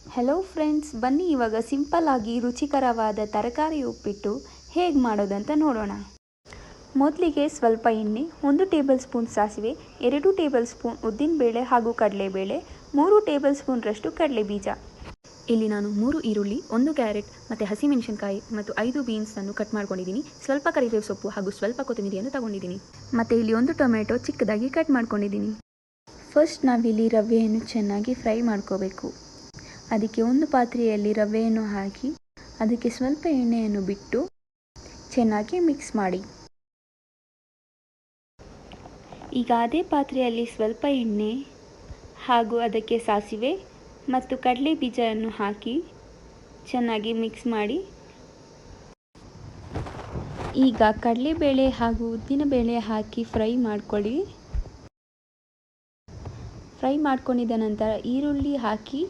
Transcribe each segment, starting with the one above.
Hello friends, ಬನ್ನಿ ಇವಾಗ simple ಆಗಿ ರುಚಿಕರವಾದ ತರಕಾರಿ ಉಪ್ಪಿಟ್ಟು ಹೇಗೆ ಮಾಡೋದಂತ ನೋಡೋಣ. ಮೊದಲಿಗೆ ಸ್ವಲ್ಪ ಎಣ್ಣೆ, 1 ಟೇಬಲ್ ಸ್ಪೂನ್ ಸಾಸಿವೆ, 2 ಟೇಬಲ್ ಸ್ಪೂನ್ ಉದ್ದಿನಬೇಳೆ ಹಾಗೂ ಕಡಲೆಬೇಳೆ, 3 ಟೇಬಲ್ ಸ್ಪೂನ್ರಷ್ಟು ಕಡಲೆಬೀಜ. ಇಲ್ಲಿ ನಾನು 3 ಈರುಳ್ಳಿ, 1 ಕ್ಯಾರೆಟ್ ಮತ್ತು ಹಸಿಮೆಣಸಿನಕಾಯಿ ಮತ್ತು 5 ಬೀನ್ಸನ್ನು ಕಟ್ ಮಾಡ್ಕೊಂಡಿದ್ದೀನಿ. ಸ್ವಲ್ಪ ಕರಿಬೇವು ಸೊಪ್ಪು ಹಾಗೂ ಸ್ವಲ್ಪ ಕೊತ್ತಂಬರಿಯನ್ನು ತಗೊಂಡಿದ್ದೀನಿ. ಮತ್ತು ಇಲ್ಲಿ 1 ಟೊಮೆಟೊ ಚಿಕ್ಕದಾಗಿ ಕಟ್ ಮಾಡ್ಕೊಂಡಿದ್ದೀನಿ. ಫಸ್ಟ್ ನಾವಿಲ್ಲಿ ರವೆಯನ್ನು ಚೆನ್ನಾಗಿ ಫ್ರೈ ಮಾಡ್ಕೋಬೇಕು. ಅದಕ್ಕೆ ಒಂದು ಪಾತ್ರೆಯಲ್ಲಿ ರವೆಯನ್ನು ಹಾಕಿ ಅದಕ್ಕೆ ಸ್ವಲ್ಪ ಎಣ್ಣೆಯನ್ನು ಬಿಟ್ಟು ಚೆನ್ನಾಗಿ ಮಿಕ್ಸ್ ಮಾಡಿ. ಈಗ ಅದೇ ಪಾತ್ರೆಯಲ್ಲಿ ಸ್ವಲ್ಪ ಎಣ್ಣೆ ಹಾಗೂ ಅದಕ್ಕೆ ಸಾಸಿವೆ ಮತ್ತು ಕಡಲೆ ಬೀಜವನ್ನು ಹಾಕಿ ಚೆನ್ನಾಗಿ ಮಿಕ್ಸ್ ಮಾಡಿ. ಈಗ ಕಡಲೆಬೇಳೆ ಹಾಗೂ ಉದ್ದಿನಬೇಳೆ ಹಾಕಿ ಫ್ರೈ ಮಾಡ್ಕೊಳ್ಳಿ. ಫ್ರೈ ಮಾಡ್ಕೊಂಡಿದ್ದ ನಂತರ ಈರುಳ್ಳಿ ಹಾಕಿ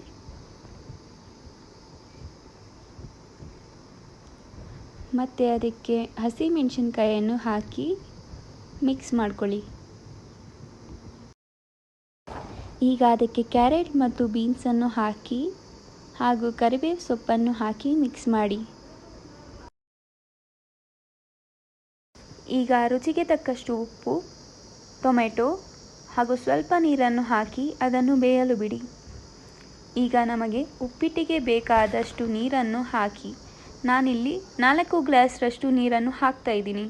ಮತ್ತು ಅದಕ್ಕೆ ಹಸಿಮೆಣಸಿನಕಾಯಿಯನ್ನು ಹಾಕಿ ಮಿಕ್ಸ್ ಮಾಡ್ಕೊಳ್ಳಿ. ಈಗ ಅದಕ್ಕೆ ಕ್ಯಾರೆಟ್ ಮತ್ತು ಬೀನ್ಸನ್ನು ಹಾಕಿ ಹಾಗೂ ಕರಿಬೇವು ಸೊಪ್ಪನ್ನು ಹಾಕಿ ಮಿಕ್ಸ್ ಮಾಡಿ. ಈಗ ರುಚಿಗೆ ತಕ್ಕಷ್ಟು ಉಪ್ಪು, ಟೊಮೆಟೊ ಹಾಗೂ ಸ್ವಲ್ಪ ನೀರನ್ನು ಹಾಕಿ ಅದನ್ನು ಬೇಯಲು ಬಿಡಿ. ಈಗ ನಮಗೆ ಉಪ್ಪಿಟ್ಟಿಗೆ ಬೇಕಾದಷ್ಟು ನೀರನ್ನು ಹಾಕಿ. ನಾನಿಲ್ಲಿ 4 ಗ್ಲಾಸ್ರಷ್ಟು ನೀರನ್ನು ಹಾಕ್ತಾ ಇದ್ದೀನಿ.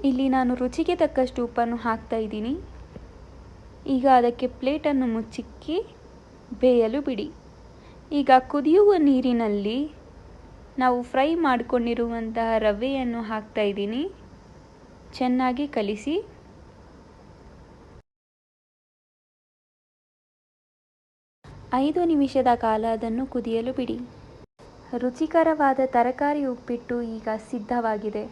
ಇಲ್ಲಿ ನಾನು ರುಚಿಗೆ ತಕ್ಕಷ್ಟು ಉಪ್ಪನ್ನು ಹಾಕ್ತಾ ಇದ್ದೀನಿ. ಈಗ ಅದಕ್ಕೆ ಪ್ಲೇಟನ್ನು ಮುಚ್ಚಿಕ್ಕಿ ಬೇಯಲು ಬಿಡಿ. ಈಗ ಕುದಿಯುವ ನೀರಿನಲ್ಲಿ ನಾವು ಫ್ರೈ ಮಾಡಿಕೊಂಡಿರುವಂತಹ ರವೆಯನ್ನು ಹಾಕ್ತಾ ಇದ್ದೀನಿ. ಚೆನ್ನಾಗಿ ಕಲಿಸಿ. ಐದು ನಿಮಿಷದ ಕಾಲ ಅದನ್ನು ಕುದಿಯಲು ಬಿಡಿ. ರುಚಿಕರವಾದ ತರಕಾರಿ ಉಪ್ಪಿಟ್ಟು ಈಗ ಸಿದ್ಧವಾಗಿದೆ.